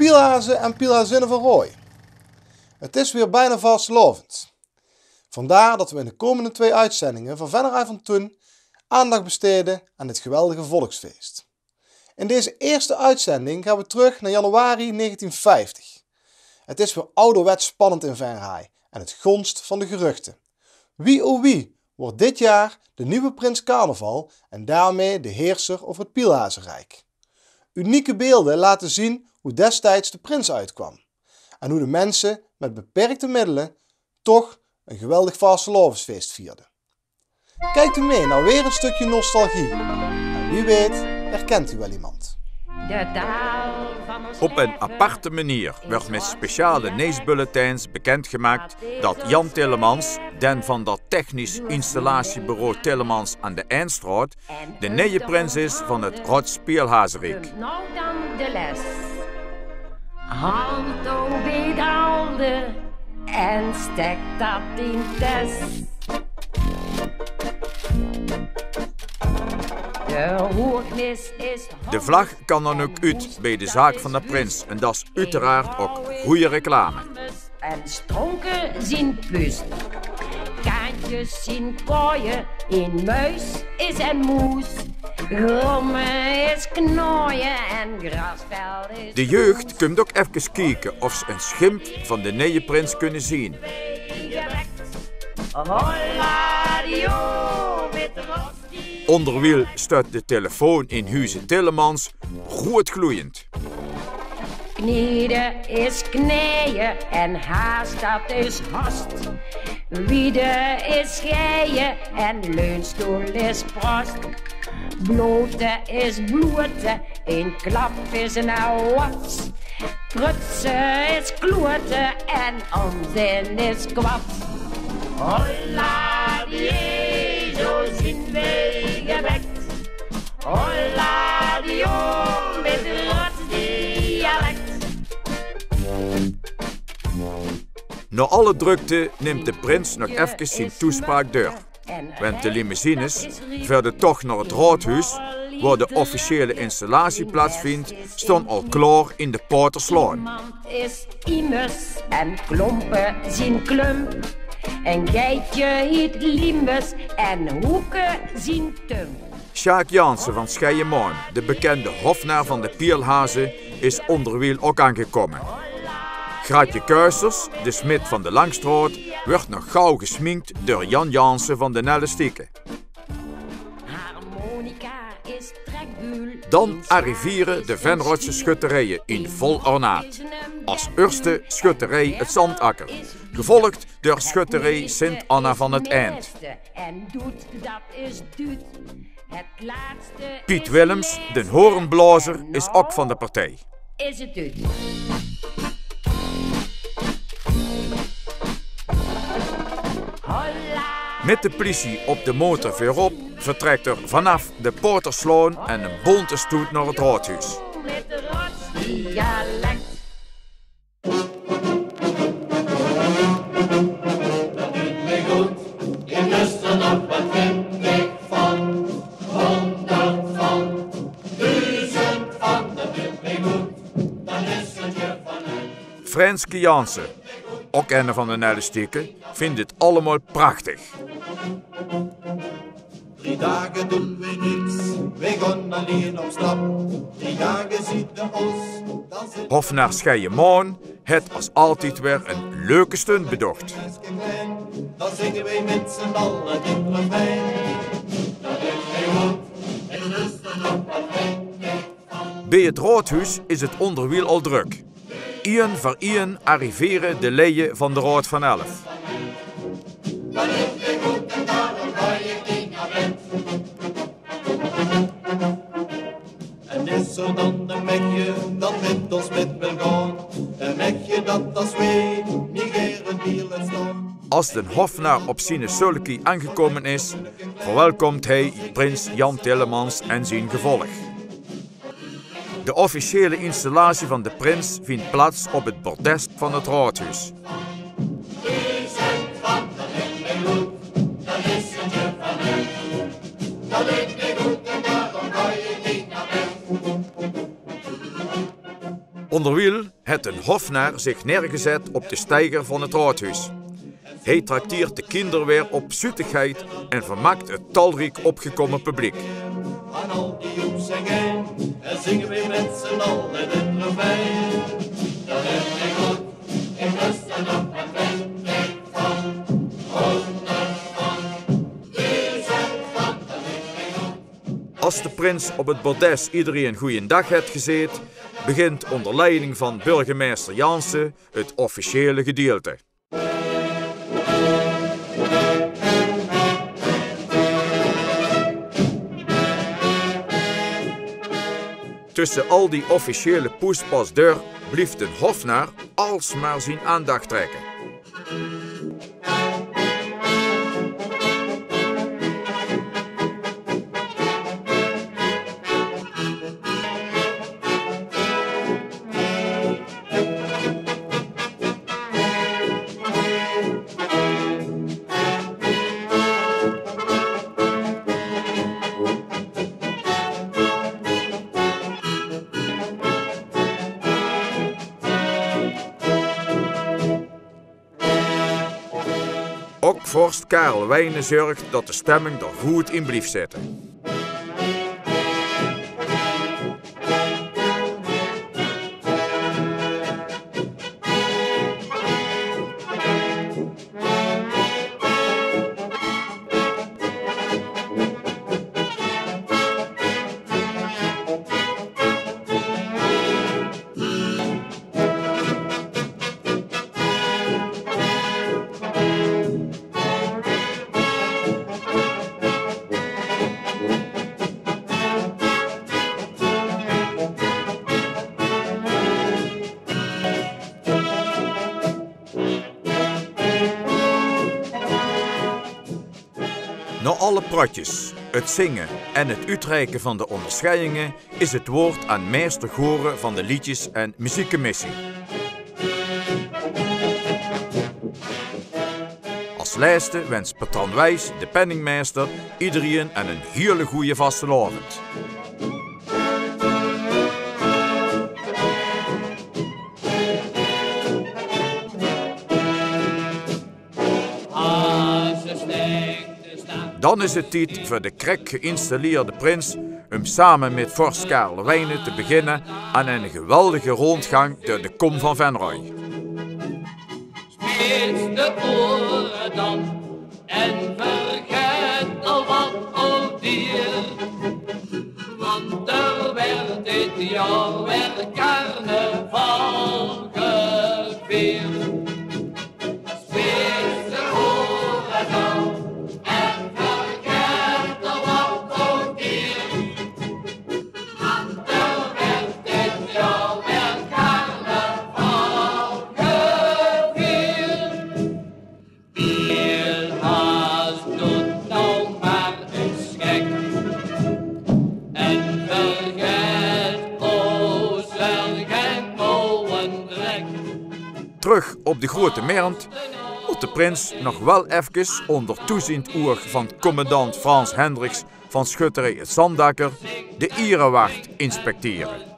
pielhazen en pielhazinnen van Rooij. Het is weer bijna vastelovend. Vandaar dat we in de komende 2 uitzendingen van Venray van Toen aandacht besteden aan dit geweldige volksfeest. In deze eerste uitzending gaan we terug naar januari 1950. Het is weer ouderwets spannend in Venray en het gonst van de geruchten. Wie oh wie wordt dit jaar de nieuwe prins carnaval en daarmee de heerser over het Pielhazenrijk. Unieke beelden laten zien hoe destijds de prins uitkwam en hoe de mensen met beperkte middelen toch een geweldig vastelovensfeest vierden. Kijkt u mee naar weer een stukje nostalgie en wie weet herkent u wel iemand. Op een aparte manier werd met speciale nieuwsbulletins bekendgemaakt dat Jan Tillemans, den van dat technisch installatiebureau Tillemans aan de Eindstraat, de nieuwe prins is van het Rots Pielhazenrijk. Nou dan de les. Hand op bedaalde en stek dat in test. De vlag kan dan ook uit bij de zaak van de prins en dat is uiteraard ook goede reclame. En stronken zien pust. Kaantjes zien kooien, in muis is en moes. Grommen is knooien en grasveld is... De jeugd komt ook even kijken of ze een schimp van de nieuwe prins kunnen zien. Onderwijl staat de telefoon in Huize Tillemans goed gloeiend. Knieden is knieën en haast dat is hast. Wiede is geien en leunstoel is prost. Blote is bloete, een klap is een ouwats. Prutsen is kloete en onzin is kwad. Holla die, zo zien wij gewekt. Holla die, met rots dialect. Na alle drukte neemt de prins nog even zijn toespraak door. Want de limousines verder toch naar het raadhuis, waar de officiële installatie plaatsvindt, staan al klaar in de Poorterslaan. Is immers en klompen zien klump. Een geitje heet limbus en hoeken zien tum. Sjaak Jansen van Scheijemaan, de bekende hofnaar van de Pielhazen, is onderwijl ook aangekomen. Graatje Kuisers, de smid van de Langstraat, wordt nog gauw gesminkt door Jan Jansen van de Nellestieke. Dan arriveren de Venrotse schutterijen in vol ornaat. Als eerste schutterij het Zandakker, gevolgd door schutterij Sint Anna van het Eind. Piet Willems, de hoornblazer, is ook van de partij. Is het uit? Met de politie op de motor verop vertrekt er vanaf de Poorterslaan en een bonte stoet naar het raadhuis. Met de rotsdialect. Dat doet mij goed, je luistert op wat vind ik van. 100 van, 1000 van, dat doet mij goed, dan is het je vanuit. Franske Jansen, ook een van de Nellestieke, vindt het allemaal prachtig. 3 dagen doen we niks, we gaan alleen op stap. 3 dagen ziet de os, dan zit Hofnaar Scheijemaan het als altijd weer een leuke stunt bedacht. het klein. Dan zingen wij met z'n allen dit refrein. Dat doet mij goed, ik luister op wat vind ik van. Bij het raadhuis is het onderwijl al druk. Ien voor ien arriveren de leien van de Raad van Elf. Dat doet mij goed en daarom ga ik niet naar bed. En is er dan een mekje dat met ons met wil gaan? Een mekje dat als wij negeren willen staan. Als de hofnaar op zijn sulky aangekomen is, verwelkomt hij prins Jan Tillemans en zijn gevolg. De officiële installatie van de prins vindt plaats op het bordes van het raadhuis. Onderwijl heeft een hofnar zich neergezet op de steiger van het raadhuis. Hij trakteert de kinderen weer op zoetigheid en vermaakt het talrijk opgekomen publiek. Aan al die joeps en gein, en zingen we met z'n allen het refrein. Dat is niet goed, ik lust er nog maar 20 van. 100 van, 1000 van, dat is niet goed. Als de prins op het bordes iedereen goeiedag heeft gezet, begint onder leiding van burgemeester Jansen het officiële gedeelte. Tussen al die officiële poespas door blijft een hofnar alsmaar zijn aandacht trekken. Ook vorst Karel Wijnen zorgt dat de stemming er goed in blijft zitten. Na alle pratjes, het zingen en het uitreiken van de onderscheidingen is het woord aan meester Goren van de liedjes- en muziekcommissie. Als laatste wenst patron Wijs, de penningmeester, iedereen een hele goede vastelavond. Dan is het tijd voor de krek geïnstalleerde prins om samen met vorst Karel Wijnen te beginnen aan een geweldige rondgang door de kom van Venray. Spits de oren dan en vergeet al wat al dier. Want er werd dit jaar weer carnaval gevierd. Spits de oren dan. Terug op de grote markt moet de prins nog wel even onder toeziend oog van commandant Frans Hendricks van schutterij Het Zandakker de Ierenwacht inspecteren.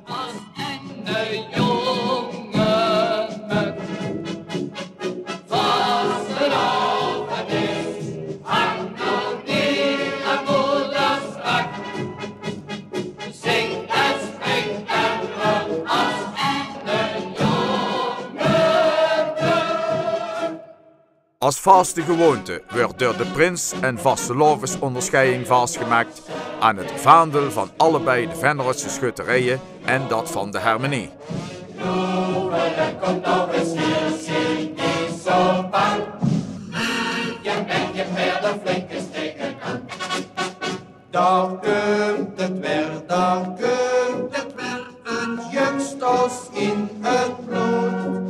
Als vaste gewoonte wordt door de prins en vastelavonds onderscheiding vastgemaakt aan het vaandel van allebei de Venrotse schutterijen en dat van de Hermenie. Kom nou eens hier, zie niet zo bang. Je bent je verder flinke steken aan. Daar komt het weer, een jukstos in het bloed.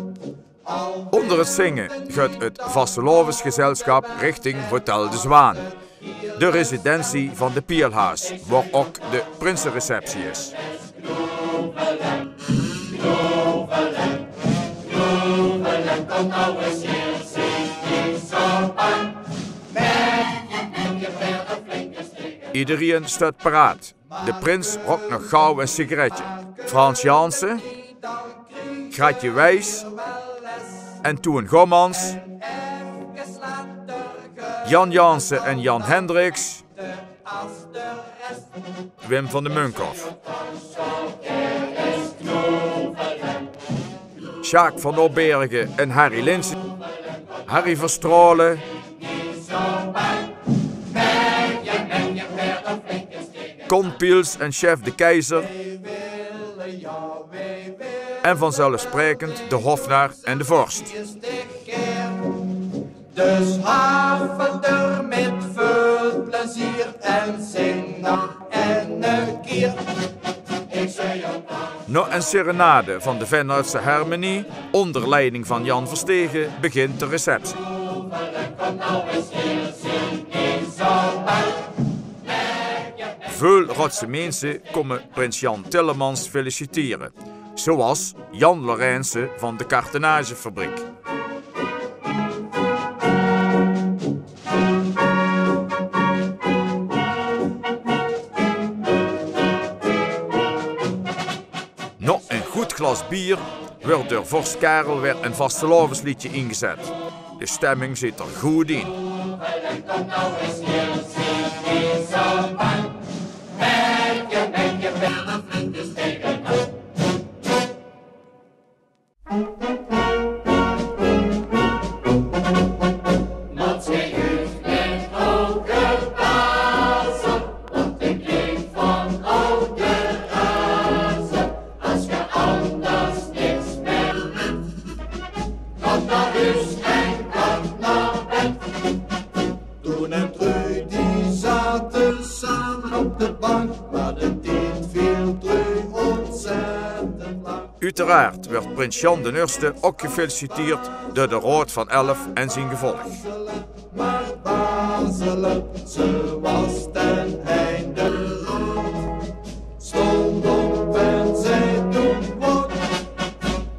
Onder het zingen gaat het vastelavondsgezelschap richting Hotel de Zwaan, de residentie van de Pielhaas, waar ook de prinsenreceptie is. Kom nou eens hier, zie niet zo bang. Met je verder flinke steken. Iedereen staat paraat. De prins rokt nog gauw een sigaretje. Frans Jansen, Gratje Wijs en Toen Gommans, Jan Jansen en Jan Hendricks, Wim van de Munkhoff, Sjaak van Opbergen en Harry Linsen, Harry Verstralen, Con Piels en Chef de Keizer en vanzelfsprekend de Hofnar en de Vorst. Dus haven er met veel plezier en zing nog een keer. Ik zei jou Na een serenade van de Vennootse Harmonie, onder leiding van Jan Verstegen, begint de receptie. Veel Rotse mensen komen prins Jan Tillemans feliciteren, zoals Jan Lorenzen van de Kartenagefabriek. Na een goed glas bier wordt door vorst Karel weer een vastelavondsliedje ingezet. De stemming zit er goed in. Toen en Trui die zaten samen op de bank, maar de tijd viel Trui ontzettend lang. Uiteraard werd prins Jan de Nurste ook gefeliciteerd door de Raad van 11 en zijn gevolg. Maar bazelen, ze was ten einde rood. Stond op en zei toen wat,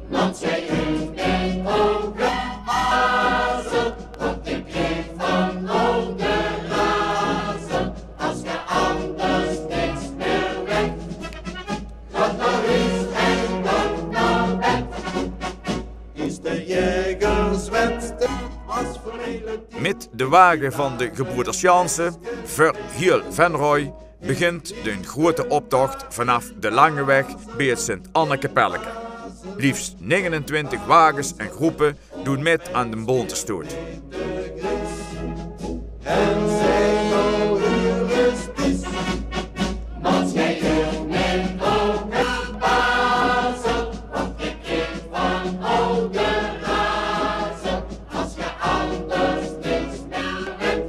want zij heeft mij ook gebazeld. Want ik kreeg van oude razen, als je anders niks meer weet. Wat naar huis en wat naar bed. Is de jägerswet, was vermeden. Met de wagen van de gebroeders Jansen, voor heel Venrooy, begint de grote optocht vanaf de Lange Weg bij het Sint-Annekepelleke. Liefst 29 wagens en groepen doen met aan de bontestoet. En zij nou rustisch, want jij hebt mij ook gebazeld. Want ik kreeg van oude razen, als je anders niks meer weet.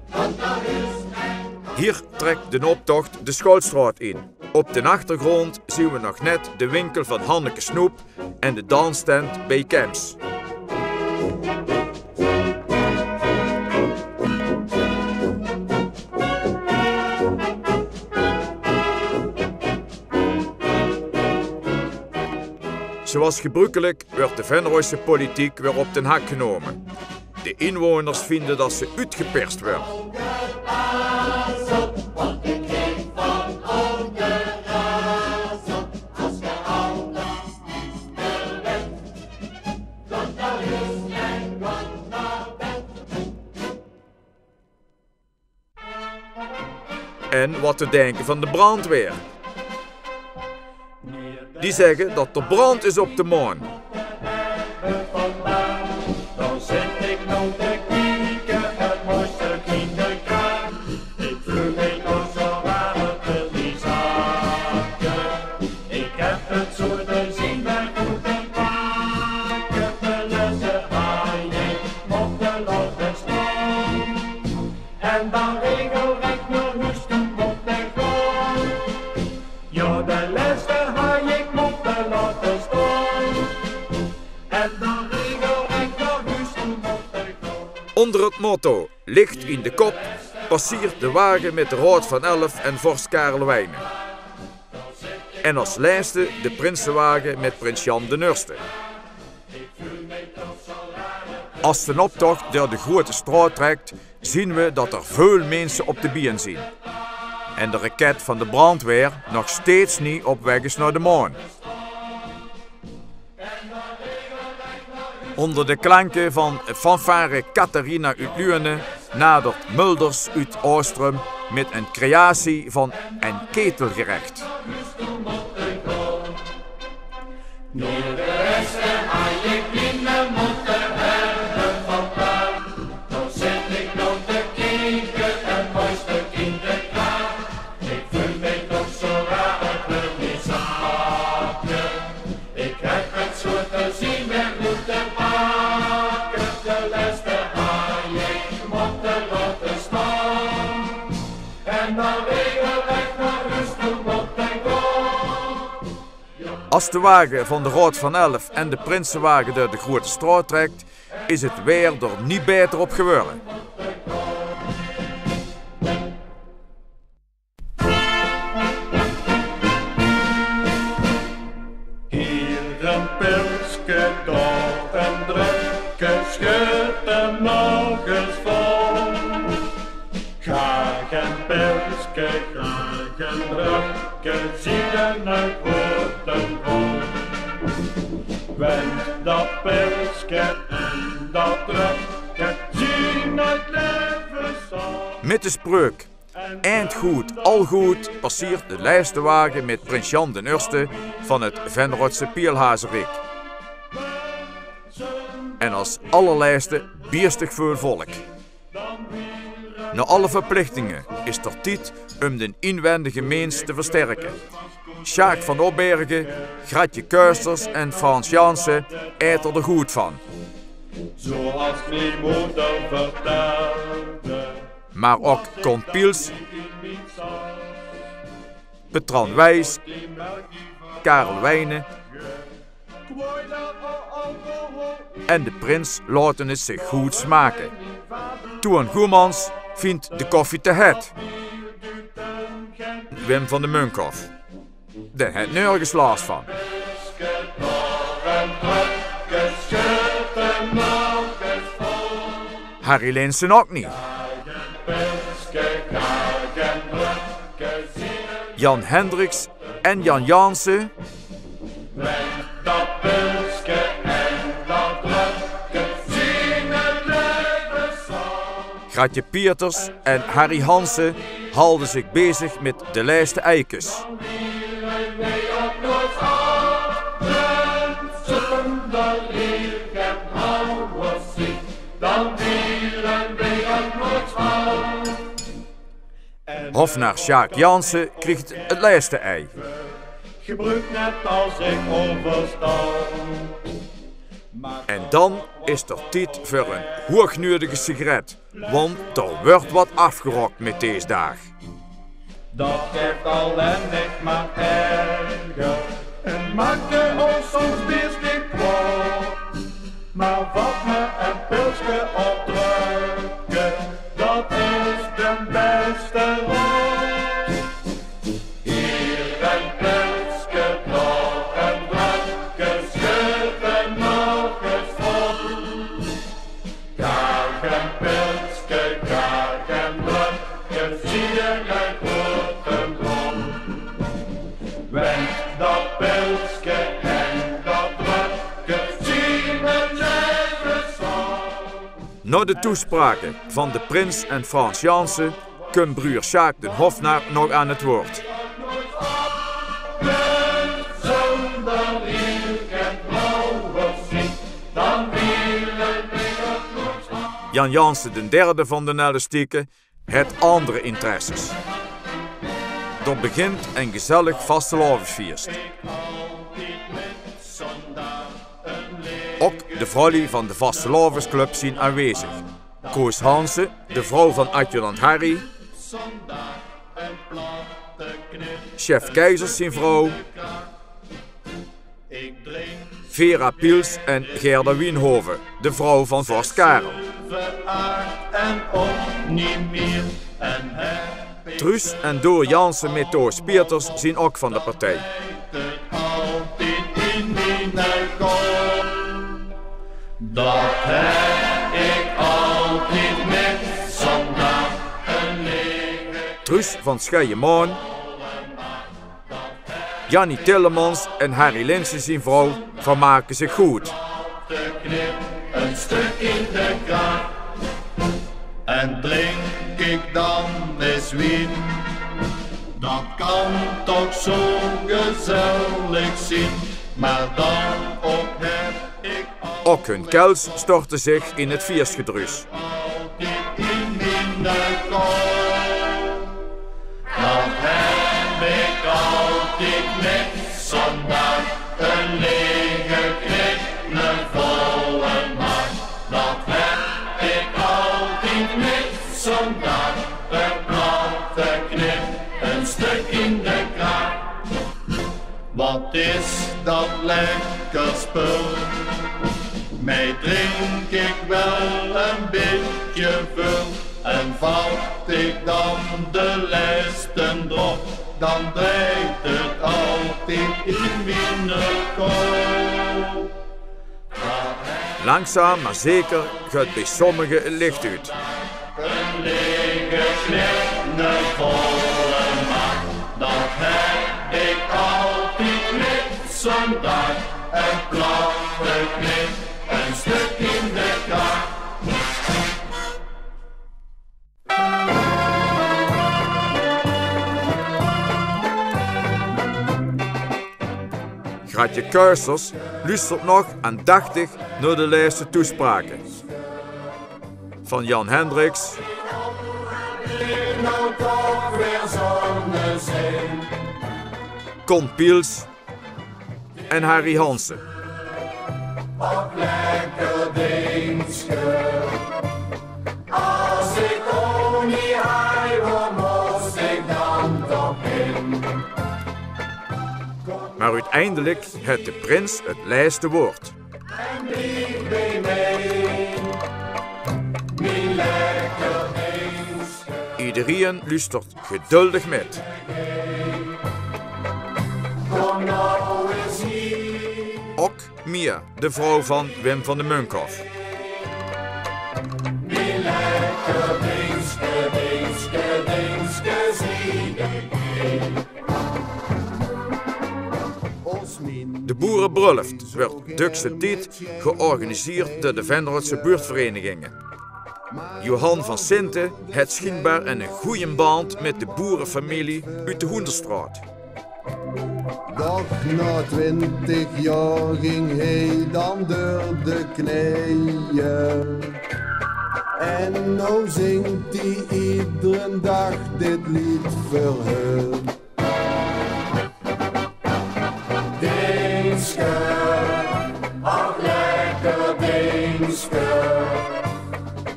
Want naar huis en Hier trekt de optocht de Schoolstraat in. Op de achtergrond zien we nog net de winkel van Hanneke Snoep en de dansstand bij Kems. Zoals gebruikelijk wordt de Venrooyse politiek weer op den hak genomen. De inwoners vinden dat ze uitgeperst worden. want ik kreeg van oude razen, als je anders niets meer weet. Want naar huis en wat naar bed. En wat te denken van de brandweer. Die zeggen dat er brand is op de maan. Dan zit ik nou te kijken, het mooiste kinderkraan. Ik voel me nog zo raar op die zaken. Ik heb het zo te zien bij goed en kwaad. Ik heb de lessen haaien op de lage stroom. En dan regelrecht naar huis toe op de grond. Ja, de lessen haaien op de lage stroom. En dan regelrecht naar huis toe op de grond. Onder het motto Licht in de kop passeert de wagen met de Raad van 11 en vorst Karel Wijnen. En als laatste de Prinsenwagen met prins Jan de Nurste. Als de optocht door de grote straat trekt, zien we dat er veel mensen op de been zijn. En de raket van de brandweer nog steeds niet op weg is naar de maan. Onder de klanken van fanfare Catharina uit Luene nadert Mulders uit Oostrum met een creatie van een ketelgerecht. Als de wagen van de Raad van Elf en de Prinsenwagen door de Grote Straat trekt, is het weer er niet beter op geworden. Hier een pilsje, daar een drukje, schud hem nog eens vol. Graag een pilsje, graag een drukje, zie je nou worden vol. Wend dat pilsje en dat drukje, zie het leven zo. Met de spreuk eind goed, al goed passeert de lijste wagen met prins Jan den Eerste van het Venrotse Pielhazerik. En als allerlijste bierstig veel volk. Na alle verplichtingen is er tijd om de inwendige meens te versterken. Sjaak van Opbergen, Gratje Kuisters en Frans Jansen eet er goed van. Zoals mijn moeder vertelde. Maar ook Con Piels, Petran Wijs, Karel Wijnen en de prins laten het zich goed smaken. Toon Goemans vindt de koffie te het. Wim van de Munkhoff, daar heeft nergens last van. Harry Linssen ook niet. Jan Hendricks en Jan Jansen Gratje Pieters en Harry Hansen hielden zich bezig met de lijste eikens. Hofnar Sjaak Jansen kreeg het lijste ei. Gebruik net als ik overstal. En dan is er tijd voor een hoognodige sigaret, want er wordt wat afgerokt met deze dag. Dat geeft ellendig maar erger en maakte ons soms beestig kwaad. Maar wat me een pilsje opdrukken, dat is de beste raad. Hier een pilsje, daar een drukje, schud hem nog eens vol. Graag een pilsje, graag een drukje, zie je uit grote bron. Wend dat pilsje en dat drukje, zie het leven zo. Na de toespraken van de prins en Frans Jansen komt broer Sjaak den Hofnar nog aan het woord. Jan Jansen den derde van de Nellestieken het andere interesses. Er begint een gezellig vastelavondfeest. Ook de vrouwen van de vastelavondsclub zijn aanwezig. Koos Hansen, de vrouw van adjudant Harry. Chef Keizers zijn vrouw. Vera Piels en Gerda Wienhoven, de vrouw van vorst Karel. Truus en Door Jansen met Toos Pieters zijn ook van de partij. Dat heb ik altijd met zondag een leven. Truus van Scheijemaan, Jannie Tillemans en Harry Linssen zijn vrouw vermaken zich goed. De knip een stuk in de kraag. En drink ik dan eens wien, dat kan toch zo gezellig zien, maar dan ook heb ik Ook hun kels stortte zich in het feestgedruis. altijd in mijn kop. Dan heb ik altijd met zondag een lege knip, een volle maag. Dat heb ik altijd met zondag, een platte knip, een stuk in de kraag. Wat is dat lekker spul? Mij drink ik wel een beetje vul. En valt ik dan de lesten erop, dan draait het altijd in mijn kop. Langzaam maar zeker gaat bij sommigen het licht uit. Een lege knip, een volle maag. Dat heb ik altijd met zondag. Een platte knip, een stuk in de kraag. Gratje Kuisers luistert nog aandachtig naar de laatste toespraken. Van Jan Hendricks, Nou toch weer zonnezee. Con Piels en Harry Hansen. Op lekker dingske. Als ik ook niet haai, waar moest ik dan toch in? Maar uiteindelijk heeft de prins het laatste woord. En blijf bij mij, mijn lekker dingske. Iedereen luistert geduldig met. Kom nou eens hier. Ook Mia, de vrouw van Wim van de Munkhoff. Mijn lekker dingske, dingske, dingske, zie ik. De boerenbruiloft werd dukste tijd georganiseerd door de Venrotse buurtverenigingen. Johan van Sinte had schijnbaar een goede band met de boerenfamilie uit de Hoenderstraat. Doch na 20 jaar ging hij dan door de knieën. En nou zingt hij iedere dag dit lied voor hem. Dingske, ach lekker dingske.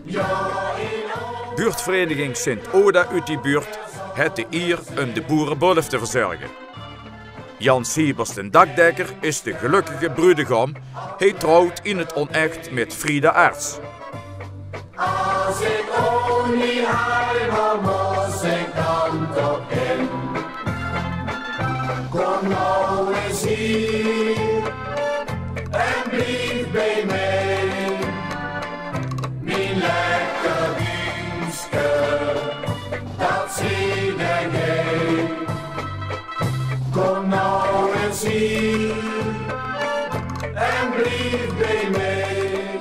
Ja, Buurtvereniging Sint-Oda uit die buurt had de eer om de boerenbruiloft te verzorgen. Jan Siebers den Dakdekker is de gelukkige bruidegom. Hij trouwt in het onecht met Frida Aerts. als ik ook niet haai, waar moest ik dan toch in? Kom nou eens hier en blijf bij mij. Mijn lekker dingske, dat zie jij. Kom nou eens hier en blijf bij mij.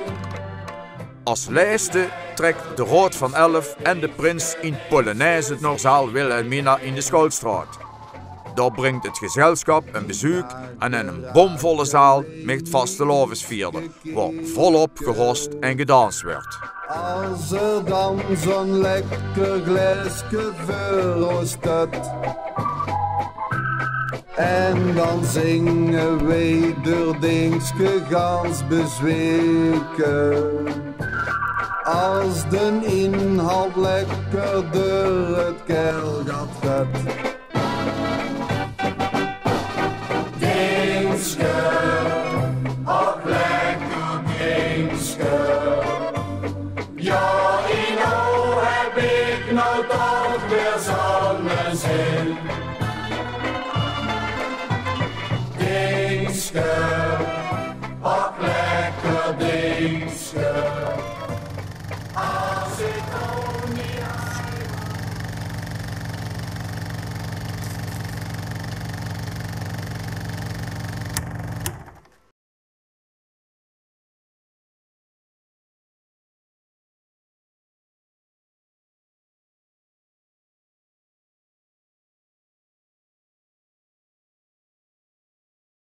Als laatste trekt de Rood van Elf en de prins in Polonaise naar zaal Wilhelmina in de Schoolstraat. Daar brengt het gezelschap een bezoek aan een bomvolle zaal met vastelavondsvierder, waar volop gehost en gedanst wordt. Als er dan zo'n lekker glaasje voor ons staat. En dan zingen wij door dingske gans bezweken. Als de inhoud lekker door het keelgat gaat. Dingske, ach lekker dingske. Ja, nou heb ik nou toch weer zonnezin. Dingske, ach lekker dingske.